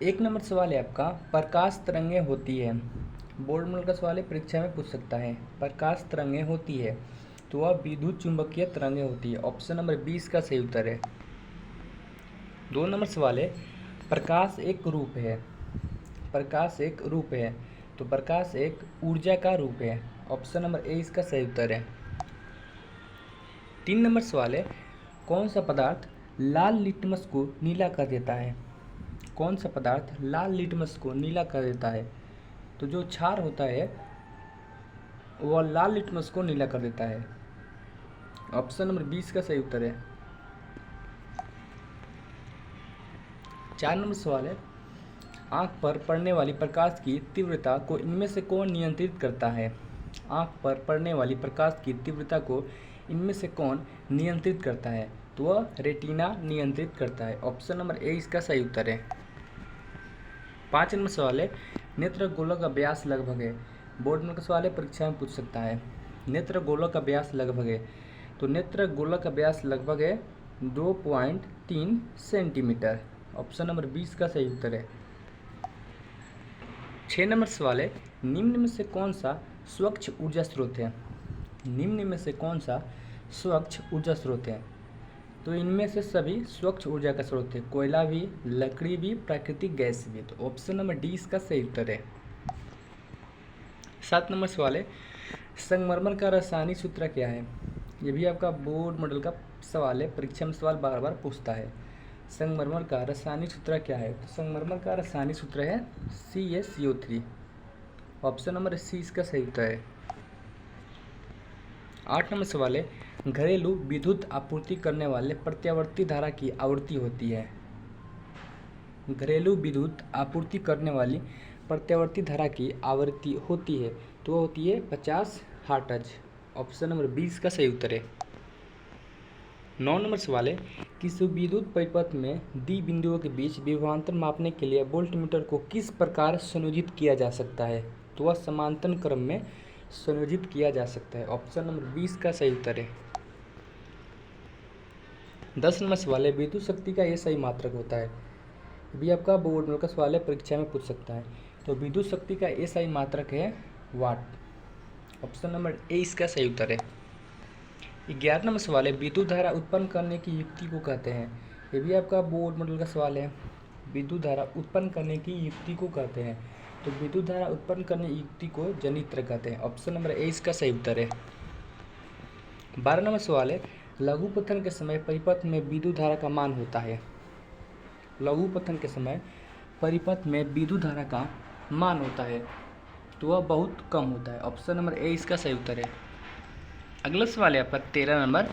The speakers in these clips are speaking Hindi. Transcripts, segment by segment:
एक नंबर सवाल है आपका, प्रकाश तरंगें होती है। बोर्ड मॉडल का सवाल है, परीक्षा में पूछ सकता है। प्रकाश तरंगें होती है तो वह विद्युत चुंबकीय तरंगें होती है। ऑप्शन नंबर 20 का सही उत्तर है। दो नंबर सवाल है, प्रकाश एक रूप है। प्रकाश एक रूप है तो प्रकाश एक ऊर्जा का रूप है। ऑप्शन नंबर ए इसका सही उत्तर है। तीन नंबर सवाल है, कौन सा पदार्थ लाल लिटमस को नीला कर देता है। कौन सा पदार्थ लाल लिटमस को नीला कर देता है। तो जो क्षार होता है वह लाल लिटमस को नीला कर देता है। ऑप्शन नंबर 20 का सही उत्तर है। चार नंबर सवाल है, आँख पर पड़ने वाली प्रकाश की तीव्रता को इनमें से कौन नियंत्रित करता है। आँख पर पड़ने वाली प्रकाश की तीव्रता को इनमें से कौन नियंत्रित करता है। तो वह रेटिना नियंत्रित करता है। ऑप्शन नंबर ए इसका सही उत्तर है। पाँच नंबर सवाल है, नेत्र गोलक का व्यास लगभग है। बोर्ड में का सवाल है, परीक्षा में पूछ सकता है। नेत्र गोलक का व्यास लगभग है तो नेत्र गोलक का व्यास लगभग है 2.3 सेंटीमीटर। ऑप्शन नंबर 20 का सही उत्तर है। छः नंबर सवाल है, निम्न में से कौन सा स्वच्छ ऊर्जा स्रोत है। निम्न में से कौन सा स्वच्छ ऊर्जा स्रोत है। तो इनमें से सभी स्वच्छ ऊर्जा का स्रोत है। कोयला भी, लकड़ी भी, प्राकृतिक गैस भी। तो ऑप्शन नंबर डी इसका सही उत्तर है। सात नंबर सवाल है, संगमरमर का रासायनिक सूत्र क्या है। ये भी आपका बोर्ड मॉडल का सवाल है, परीक्षा में सवाल बार बार पूछता है। संगमरमर का रासायनिक सूत्र क्या है। तो संगमरमर का रासायनिक सूत्र है CaCO3। ऑप्शन नंबर सी इसका सही उत्तर है। आठ नंबर सवाल है, घरेलू विद्युत आपूर्ति करने वाले प्रत्यावर्ती धारा की आवृत्ति होती है। घरेलू विद्युत आपूर्ति करने वाली प्रत्यावर्ती धारा की आवृत्ति होती है तो वह होती है 50 हर्ट्ज। ऑप्शन नंबर 20 का सही उत्तर है। नौ नंबर सवाल है, किसी विद्युत परिपथ में दी बिंदुओं के बीच विभवांतर मापने के लिए वोल्टमीटर को किस प्रकार संयोजित किया जा सकता है। तो वह समांतर क्रम में संयोजित किया जा सकता है। ऑप्शन नंबर 20 का सही उत्तर है। 10 नंबर सवाल है, विद्युत शक्ति का ये सही मात्रक होता है। भी आपका बोर्ड में का सवाल है, परीक्षा में पूछ सकता है। तो विद्युत शक्ति का ये सही मात्रक है वाट। ऑप्शन नंबर ए इसका सही उत्तर है। 11 नंबर सवाल है, विद्युत धारा उत्पन्न करने की युक्ति को कहते हैं। ये भी आपका बोर्ड मॉडल का सवाल है। विद्युत धारा उत्पन्न करने की युक्ति को कहते हैं। तो विद्युत धारा उत्पन्न करने की युक्ति को जनित्र कहते हैं। ऑप्शन नंबर ए इसका सही उत्तर है। 12 नंबर सवाल है, लघु पतन के समय परिपथ में विद्युत धारा का मान होता है। लघु पतन के समय परिपथ में विद्युत धारा का मान होता है तो वह बहुत कम होता है। ऑप्शन नंबर ए इसका सही उत्तर है। अगला सवाल है आपका 13 नंबर,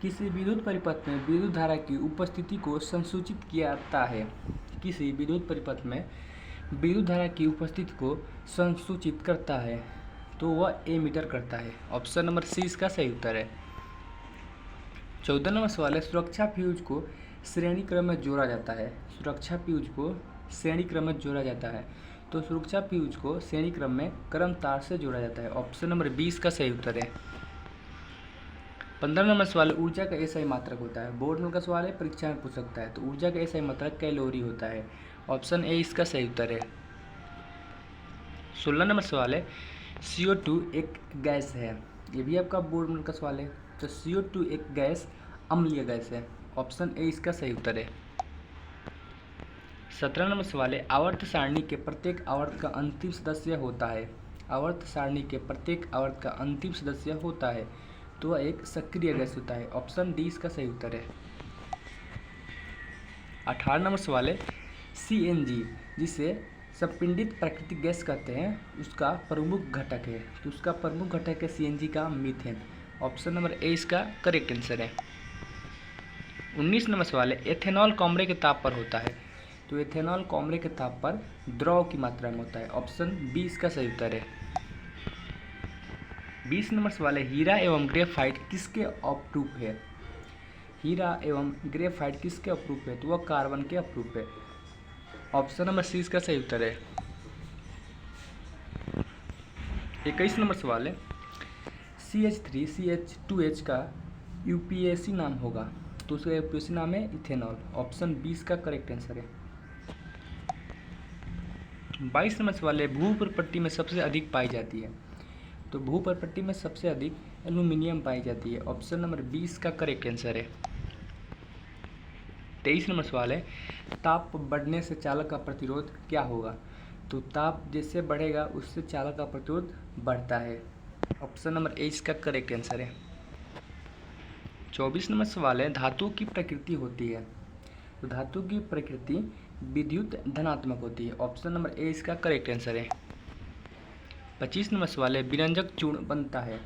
किसी विद्युत परिपथ में विद्युत धारा की उपस्थिति को संसूचित किया जाता है। किसी विद्युत परिपथ में विद्युत धारा की उपस्थिति को संसूचित करता है तो वह एमीटर करता है। ऑप्शन नंबर सी इसका सही उत्तर है। 14 नंबर सवाल है, सुरक्षा फ्यूज को श्रेणी क्रम में जोड़ा जाता है। सुरक्षा फ्यूज को श्रेणी क्रम में जोड़ा जाता है तो सुरक्षा फ्यूज को श्रेणी क्रम में क्रम तार से जोड़ा जाता है। ऑप्शन नंबर 20 का सही उत्तर है। 15 नंबर सवाल, ऊर्जा का ऐसा ही मात्रक होता है। बोर्ड में का सवाल है, परीक्षा में पूछ सकता है। तो ऊर्जा का ऐसा ही मात्रक कैलोरी होता है। ऑप्शन ए इसका सही उत्तर है। 16 नंबर सवाल है, CO2 एक गैस है। ये भी आपका बोर्ड में का सवाल है। तो CO2 एक गैस अम्लीय गैस है। ऑप्शन ए इसका सही उत्तर है। 17 नंबर सवाल है, आवर्त सारणी के प्रत्येक आवर्त का अंतिम सदस्य होता है। आवर्त सारणी के प्रत्येक आवर्त का अंतिम सदस्य होता है तो वह एक सक्रिय गैस होता है। ऑप्शन डी इसका सही उत्तर है। 18 नंबर सवाल है, CNG जिसे संपीड़ित प्राकृतिक गैस कहते हैं उसका प्रमुख घटक है। तो उसका प्रमुख घटक है CNG का मीथेन। ऑप्शन नंबर ए इसका करेक्ट आंसर है। 19 नंबर सवाल है, एथेनॉल कमरे के ताप पर होता है। तो एथेनॉल कमरे के ताप पर द्रव की मात्रा में होता है। ऑप्शन बी इसका सही उत्तर है। 20 नंबर सवाल है, हीरा एवं ग्रेफाइट किसके अपरूप है। हीरा एवं ग्रेफाइट किसके अपरूप है। तो वह कार्बन के अपरूप है। ऑप्शन नंबर सी इसका सही उत्तर है। 21 नंबर सवाल है, CH3CH2H का UPAC नाम होगा। तो उसका UPAC नाम है इथेनॉल। ऑप्शन 20 का करेक्ट आंसर है। 22 नंबर सवाल है, भूप्रपट्टी में सबसे अधिक पाई जाती है। तो भूप्रपट्टी में सबसे अधिक एल्यूमिनियम पाई जाती है। ऑप्शन नंबर 20 का करेक्ट आंसर है। 23 नंबर सवाल है, ताप बढ़ने से चालक का प्रतिरोध क्या होगा। तो ताप जैसे बढ़ेगा उससे चालक का प्रतिरोध बढ़ता है। ऑप्शन नंबर ए इसका करेक्ट आंसर है। 24 नंबर सवाल है, धातु की प्रकृति होती है। तो धातु की प्रकृति विद्युत धनात्मक होती है। ऑप्शन नंबर ए इसका करेक्ट आंसर है। 25 नंबर सवाल है, विरंजक चूर्ण बनता है।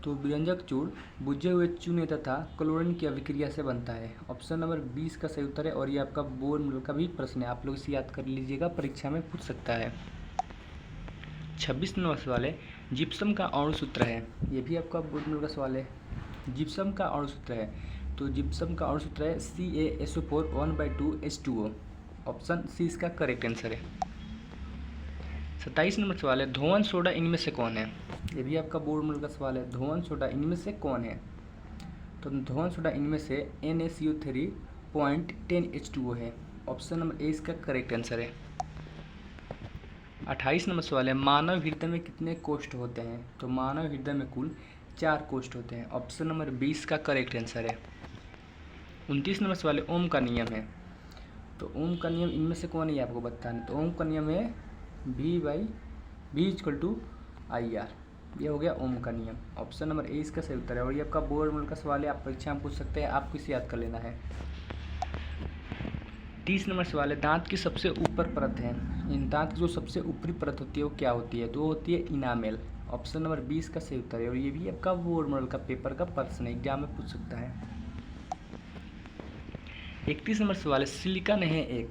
तो विरंजक चूर्ण बुझे हुए चूने तथा क्लोरीन की अभिक्रिया से बनता है। ऑप्शन नंबर 20 का सही उत्तर है। और ये आपका बोर्ड मॉडल का भी प्रश्न है, आप लोग इसे याद कर लीजिएगा, परीक्षा में पूछ सकता है। 26 नंबर सवाल है, जिप्सम का अणु सूत्र है। ये भी आपका बोर्ड मॉडल का सवाल है। जिप्सम का अणु सूत्र है। तो जिप्सम का अणु सूत्र है CaSO4 1/2H2O। ऑप्शन सी इसका करेक्ट आंसर है। 27 नंबर सवाल है, धोवन सोडा इनमें से कौन है। ये भी आपका बोर्ड मॉडल का सवाल है, धोवन सोडा इनमें से कौन है। तो धोवन सोडा इनमें से NaCO3.10H2O है। ऑप्शन नंबर ए इसका करेक्ट आंसर है। 28 नंबर सवाल है, मानव हृदय में कितने कोष्ठ होते हैं। तो मानव हृदय में कुल 4 कोष्ठ होते हैं। ऑप्शन नंबर 20 का करेक्ट आंसर है। 29 नंबर सवाल है, ओम का नियम है। तो ओम का नियम इनमें से कौन है आपको बताना। तो ओम का नियम है V/I/R। ये हो गया ओम का नियम। ऑप्शन नंबर ए इसका सही उत्तर है। और ये आपका बोर्ड मॉडल का सवाल है, आप परीक्षा में पूछ सकते हैं, आपको इसे याद कर लेना है। 30 नंबर सवाल है, दांत की सबसे ऊपर परत है। इन दांत की जो सबसे ऊपरी परत होती है वो क्या होती है। तो वो होती है इनामेल। ऑप्शन नंबर 20 का सही उत्तर है। और ये भी आपका बोर्ड मॉडल का पेपर का प्रश्न है, एग्जाम में पूछ सकता है। 31 नंबर सवाल है, सिलिकॉन है एक,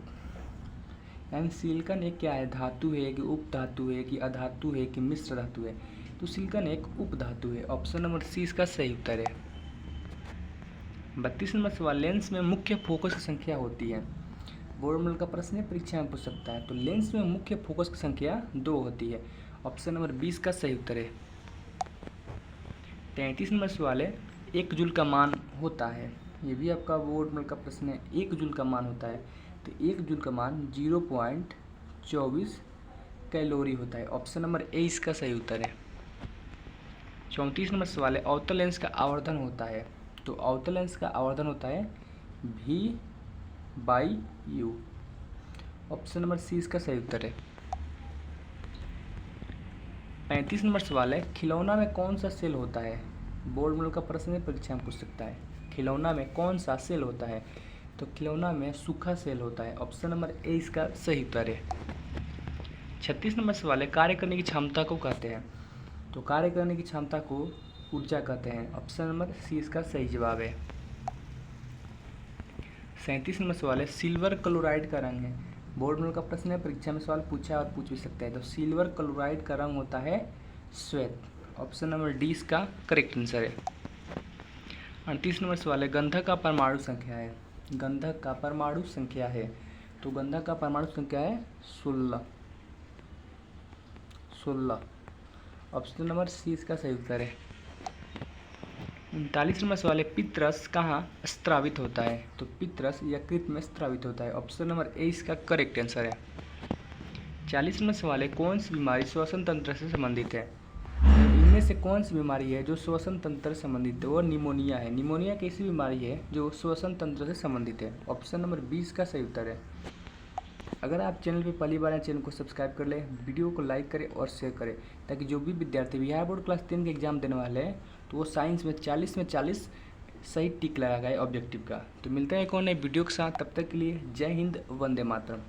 यानी सिलिकॉन एक क्या है, धातु है कि उप धातु है कि अधातु है कि मिश्र धातु है। तो सिलिकॉन एक उप धातु है। ऑप्शन नंबर सी इसका सही उत्तर है। 32 नंबर सवाल, लेंस में मुख्य फोकस की संख्या होती है। बोर्ड मॉडल का प्रश्न है, परीक्षा में पूछ सकता है। तो लेंस में मुख्य फोकस की संख्या 2 होती है। ऑप्शन नंबर 20 का सही उत्तर है। 33 नंबर सवाल है, 1 जूल का मान होता है। ये भी आपका बोर्ड मॉडल का प्रश्न है, 1 जूल का मान होता है। तो 1 जूल का मान 0.24 कैलोरी होता है। ऑप्शन नंबर ए इसका सही उत्तर है। 34 नंबर सवाल है, अवतल लेंस का आवर्धन होता है। तो अवतल लेंस का आवर्धन होता है V/U। ऑप्शन नंबर सी इसका सही उत्तर है। 35 नंबर सवाल है, खिलौना में कौन सा सेल होता है। बोर्ड मॉडल का प्रश्न है, परीक्षा में पूछ सकता है। खिलौना में कौन सा सेल होता है। तो खिलौना में सूखा सेल होता है। ऑप्शन नंबर ए इसका सही उत्तर है। 36 नंबर सवाल है, कार्य करने की क्षमता को कहते हैं। तो कार्य करने की क्षमता को ऊर्जा कहते हैं। ऑप्शन नंबर सी इसका सही जवाब है। 37 नंबर सवाल है, सिल्वर क्लोराइड का रंग है। बोर्ड मॉडल का प्रश्न है, परीक्षा में सवाल पूछा और पूछ भी सकता है। तो सिल्वर क्लोराइड का रंग होता है श्वेत। ऑप्शन नंबर डी इसका करेक्ट आंसर है। 38 नंबर सवाल है, गंधक का परमाणु संख्या है। गंधक का परमाणु संख्या है। तो गंधक का परमाणु संख्या है 16। ऑप्शन नंबर सी इसका सही उत्तर है। 39 नंबर सवाल है, पित्तरस कहाँ स्त्रावित होता है। तो पित्तरस यकृत में स्त्रावित होता है। ऑप्शन नंबर ए इसका करेक्ट आंसर है। 40 नंबर सवाल है, कौन सी बीमारी श्वसन तंत्र से संबंधित है। इनमें से कौन सी बीमारी है जो श्वसन तंत्र से संबंधित है। वो निमोनिया है। निमोनिया एक ऐसी बीमारी है जो श्वसन तंत्र से संबंधित है। ऑप्शन नंबर 20 का सही उत्तर है। अगर आप चैनल पर पहली बार चैनल को सब्सक्राइब कर लें, वीडियो को लाइक करें और शेयर करें, ताकि जो भी विद्यार्थी बिहार बोर्ड क्लास 10 के एग्जाम देने वाले हैं तो वो साइंस में 40 में 40 सही टिक लगाए ऑब्जेक्टिव का। तो मिलते हैं एक और नए वीडियो के साथ, तब तक के लिए जय हिंद, वंदे मातरम।